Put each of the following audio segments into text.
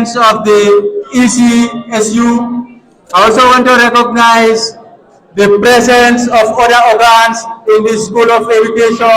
students of the ECSU. I also want to recognize the presence of other organs in the School of Education.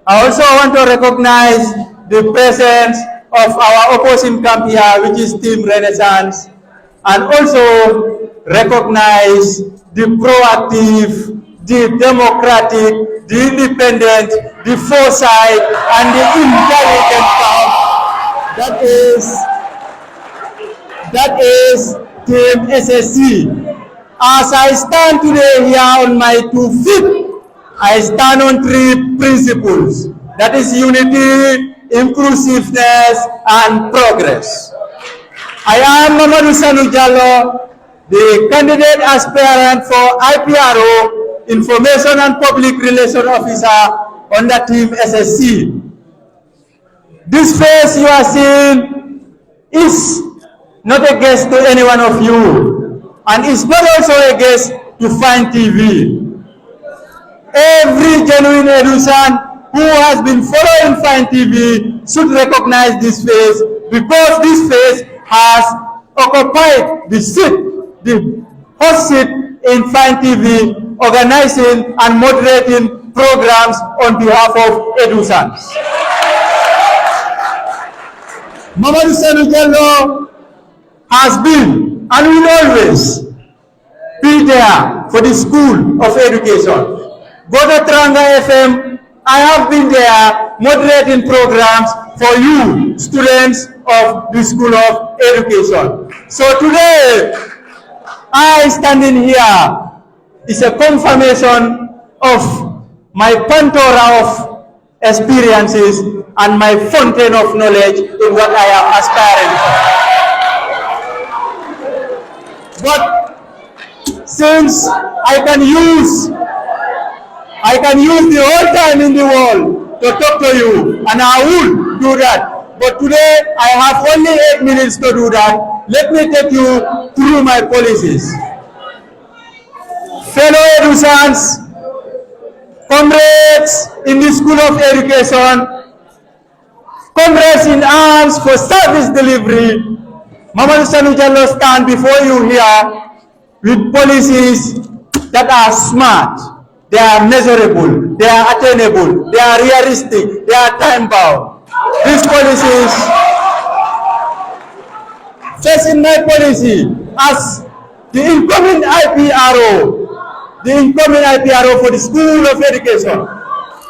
I also want to recognize the presence of our opposing camp here, which is Team Renaissance, and also recognize the proactive, the democratic, the independent, the foresight, and the intelligent camp that is Team SSC. As I stand today here on my 2 feet, I stand on 3 principles. That is unity, inclusiveness, and progress. I am Mamadou Sanu Jallo, the candidate aspirant for IPRO, Information and Public Relations Officer on the Team SSC. This face you are seeing is not a guest to any one of you, and it's not also a guest to Fine TV. Every genuine Edusan who has been following Fine TV should recognize this face, because this face has occupied the seat, the hot seat in Fine TV, organizing and moderating programs on behalf of Edusans. Mamadou Sanu Jallo has been and will always be there for the School of Education. Go to Tranga FM. I have been there moderating programs for you, students of the School of Education. So today, I standing here is a confirmation of my pantora of experiences and my fountain of knowledge in what I am aspiring for. But since I can use the whole time in the world to talk to you, and I will do that. But today I have only 8 minutes to do that. Let me take you through my policies. Fellow Edusans, comrades in the School of Education, comrades in arms for service delivery, Mamadou Sanu Jallo stand before you here with policies that are smart, they are measurable, they are attainable, they are realistic, they are time-bound. These policies, facing my policy as the incoming IPRO for the School of Education,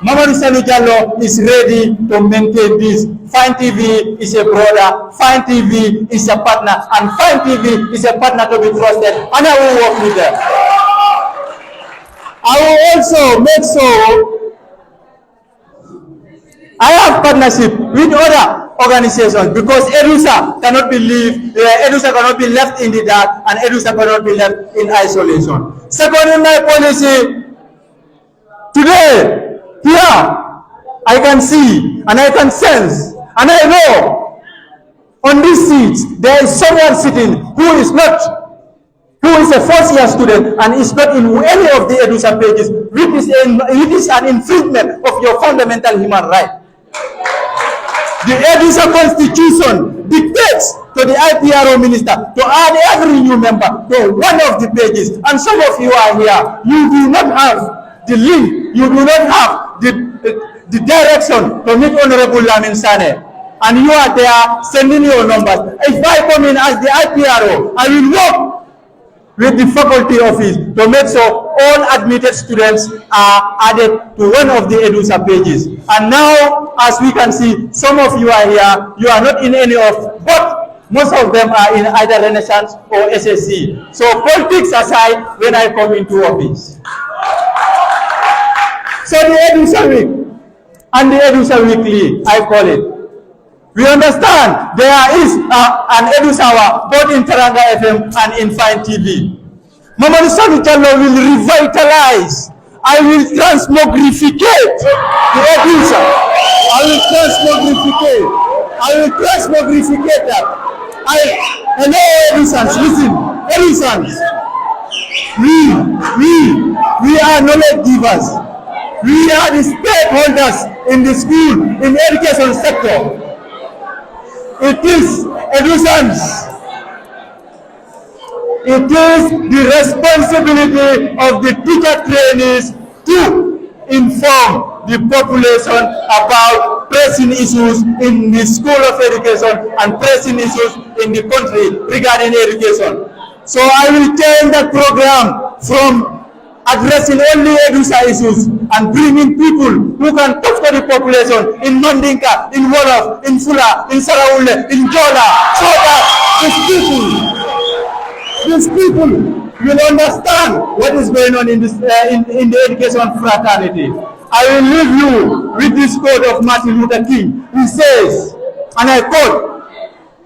Mamadou Sanu Jallo is ready to maintain this. Fine TV is a brother, Fine TV is a partner, and Fine TV is a partner to be trusted, and I will work with them. I will also make sure I have partnership with other organizations, because Edusa cannot be left in the dark, and Edusa cannot be left in isolation. Second, in my policy, today, here, I can see and I can sense and I know on this seat there is someone sitting who is a first-year student and is not in any of the Edusa pages, which is an infringement of your fundamental human right. The Edusa Constitution dictates to the IPRO minister to add every new member to one of the pages, and some of you are here. You do not have the link, you do not have the direction to meet Honorable Lamin Sane, and you are there sending your numbers. If I come in as the IPRO, I will work with the faculty office to make sure all admitted students are added to one of the Edusa pages. And now, as we can see, some of you are here, you are not in any of, but most of them are in either Renaissance or SSC. So politics aside, when I come into office. So the Edusa Week and the Edusa Weekly, I call it. We understand there is an Edusa both in Taranga FM and in Fine TV. Mamadou Sanu Jallo will revitalize. I will transmogrificate the Edusa. I will transmogrificate that. Hello Edusans, listen. Edusans, we are knowledge givers. We are the stakeholders in the school, in the education sector. It is Edusans, it is the responsibility of the teacher trainees to inform the population about pressing issues in the school of education and pressing issues in the country regarding education. So I will change the program from addressing only Edusa issues and bringing people who can talk to the population in Mandinka, in Wolof, in Fula, in Saraule, in Jola, so that these people will understand what is going on in this in the education fraternity. I will leave you with this quote of Martin Luther King. He says, and I quote,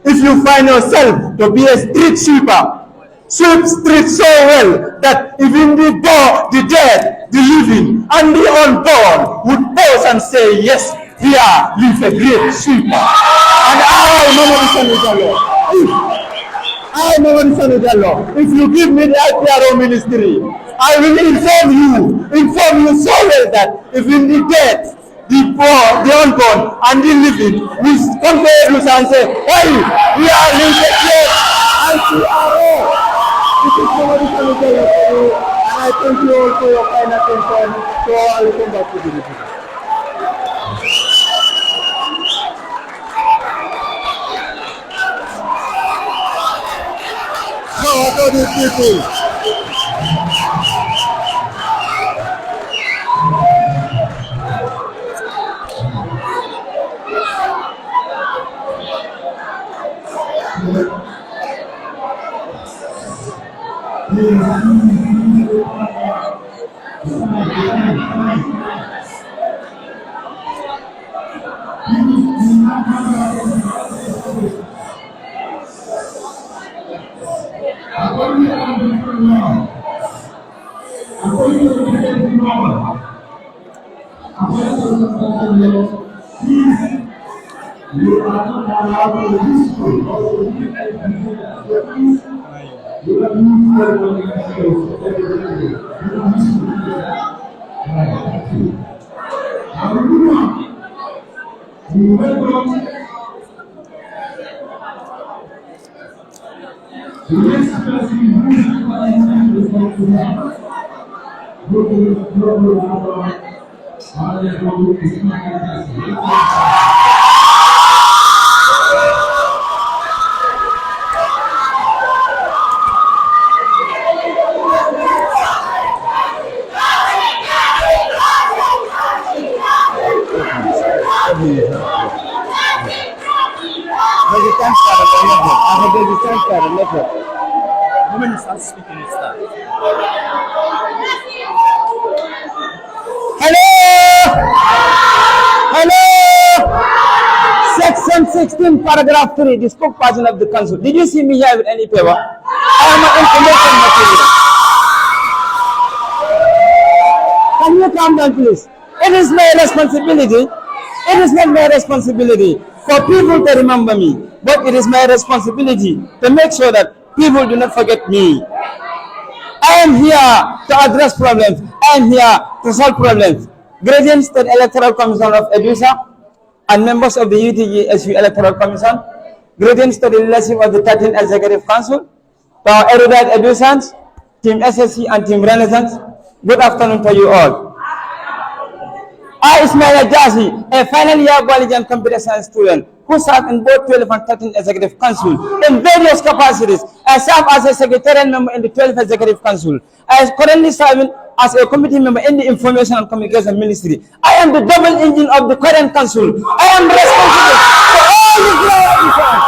"If you find yourself to be a street sweeper, sweep streets so well that even the poor, the dead, the living, and the unborn would pause and say, yes, here lives a great sweeper." And if you give me the Ipro ministry, I will inform you so well that even the dead, the poor, the unborn, and the living will come to Edusa and say, hey, we are lives a great Ipro. This is somebody coming to tell you, and I thank you all for your kind attention. So I will come back to the meeting. So what are these people? You are not allowed to discourse or to give evidence. You are not allowed to discourse. Hallelujah. We welcome the next person who is going to have Section 16, paragraph 3, the spokesperson of the council. Did you see me here with any paper? I am an information material. Can you calm down, please? It is my responsibility. It is not my responsibility for people to remember me, but it is my responsibility to make sure that people do not forget me. I am here to address problems. I am here to solve problems. Gradient State Electoral Commission of Edusa and members of the UTG-SU Electoral Commission, Gradient State leadership of the 13th Executive Council, to our erudite Edusans, Team SSC and Team Renaissance, good afternoon to you all. I, Ismail Jazi, a final year biology and computer science student who served in both 12th and 13th Executive Council in various capacities. I serve as a secretarial member in the 12th Executive Council. I am currently serving as a committee member in the Information and Communication Ministry. I am the double engine of the current council. I am responsible for all the glorifications.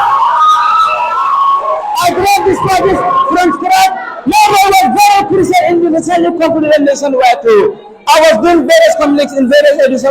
I brought this project from scratch. Labor was very crucial in the necessary confident nationwide too. I was doing various conflicts in various Edusa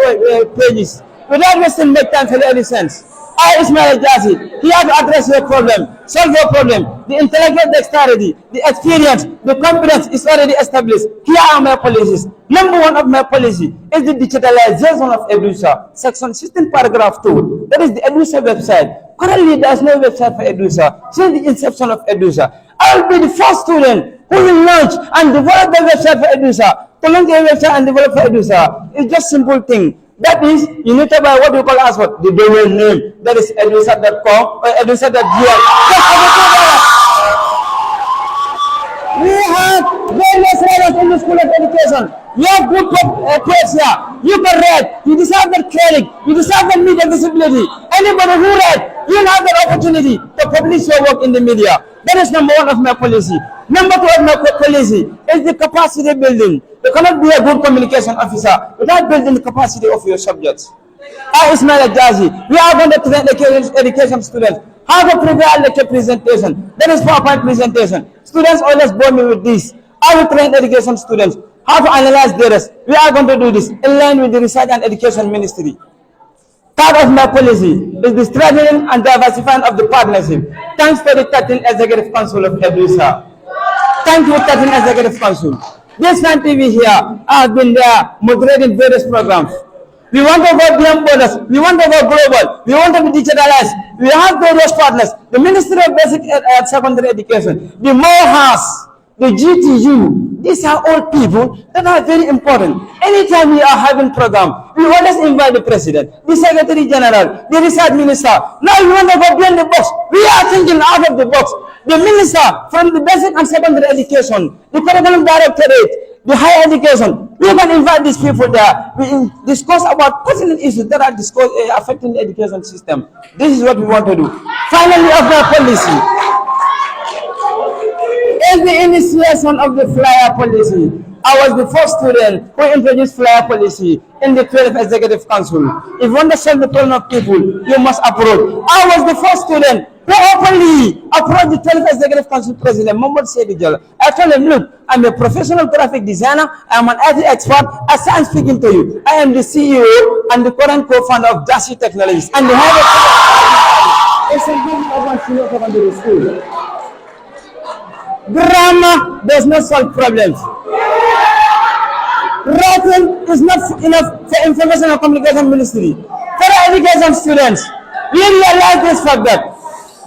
pages. Without wasting my time for any sense. I, Ismail Jazi, here to address your problem, solve your problem. The intellectual dexterity, the experience, the competence is already established. Here are my policies. Number one of my policy is the digitalization of Edusa. Section 16, paragraph 2. That is the Edusa website. Currently, there is no website for Edusa since the inception of Edusa. I will be the first student who will launch and develop the website for Edusa. To launch a website and develop for Edusa is just simple thing. That is, you need to buy what you call as what? The domain name. That is edusa.com or edusa.gl. We have various levels in the School of Education. You have good codes here. You can read. You deserve that credit. You deserve that media visibility. Anybody who read, you have the opportunity to publish your work in the media. That is number one of my policy. Number two of my policy is the capacity building. You cannot be a good communication officer without building the capacity of your subjects. I, Ismail Ajazi, we are going to train education students how to prepare lecture presentation. That is PowerPoint presentation. Students always bore me with this. I will train education students how to analyze data. We are going to do this in line with the Research and Education Ministry. Part of my policy is the strengthening and diversifying of the partnership. Thanks to the 13th Executive Council of Edusa. Thank you, 13th Executive Council. This fan TV here, I have been there moderating various programs. We want to go beyond borders. We want to go global. We want to be digitalized. We have various partners. The Ministry of Basic and Secondary Education, the MOHAS, the GTU. These are all people that are very important. Anytime we are having program, we always invite the President, the Secretary General, the Research Minister. Now we want to go beyond the box. We are thinking out of the box. The Minister from the Basic and Secondary Education, the Curriculum Directorate, the higher education, we can invite these people there. We discuss about pertinent issues that are affecting the education system. This is what we want to do. Finally, of our policy is the initiation of the flyer policy. I was the first student who introduced flyer policy in the 12th Executive Council. If you want to solve the problem of people, you must approach. I was the first student who openly approached the 12th Executive Council President, Mohamed Seydou. I told him, look, I'm a professional graphic designer, I'm an IT expert, as I'm speaking to you. I am the CEO and the current co-founder of Dashi Technologies, and the head of senior secondary school. Grammar does not solve problems. Writing is not enough for Information and Communication Ministry. For education students, we realize this fact that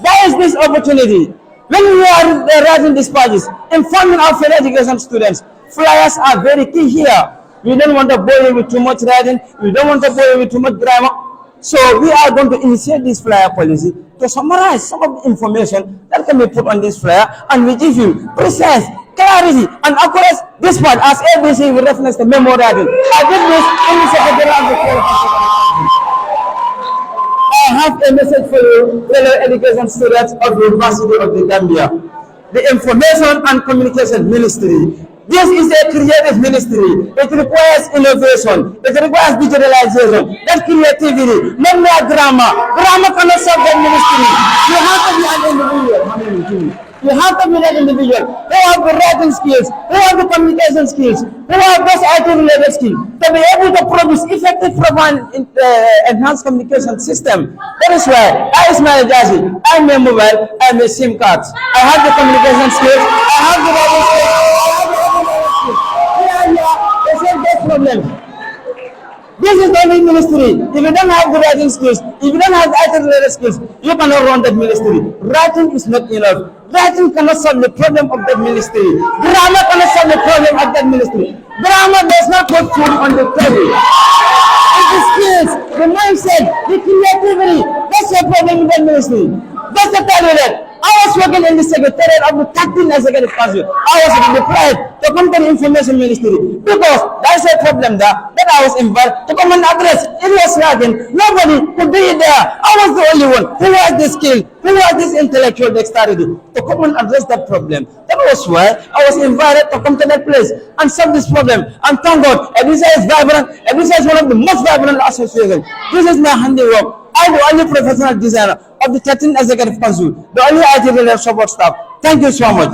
there is this opportunity. When we are writing dispatches, informing our fellow education students, flyers are very key here. We don't want to bore you with too much writing. We don't want to bore you with too much grammar. So we are going to initiate this flyer policy to summarize some of the information that can be put on this flyer, and we give you precise, clarity, and accurate dispatch as ABC will reference the memo writing. I did this in the Secretary of the I have a message for you, fellow education students of the University of the Gambia. The Information and Communication Ministry. This is a creative ministry. It requires innovation. It requires digitalization. That creativity, not mere grammar. Grammar cannot solve that ministry. You have to be an individual. You have to be that individual who have the writing skills, who have the communication skills, who have those IT-related skills, to be able to produce effective, enhanced communication system. That is why I, Ismail Ajazi, I'm a mobile, I'm a SIM card. I have the communication skills, I have the writing skills, problem. This is the only ministry. If you don't have the writing skills, if you don't have the IT-related skills, you cannot run that ministry. Writing is not enough. Writing cannot solve the problem of that ministry. Grammar cannot solve the problem of that ministry. Grammar does not put food on the table. It's the skills, the mindset, the creativity. That's your problem with that ministry. That's the tell you that. I was working in the secretariat of the 13th Executive Council. I was deployed to come to the Information Ministry because there's a problem there that I was invited to come and address. It was lacking. Nobody could do it there. I was the only one who has the skill, who has this intellectual dexterity to come and address that problem. That was why I was invited to come to that place and solve this problem. And thank God, Edusa is vibrant. Edusa is one of the most vibrant associations. This is my handiwork. I'm the only professional designer of the 13th Executive Council, the only IT-related support staff. Thank you so much.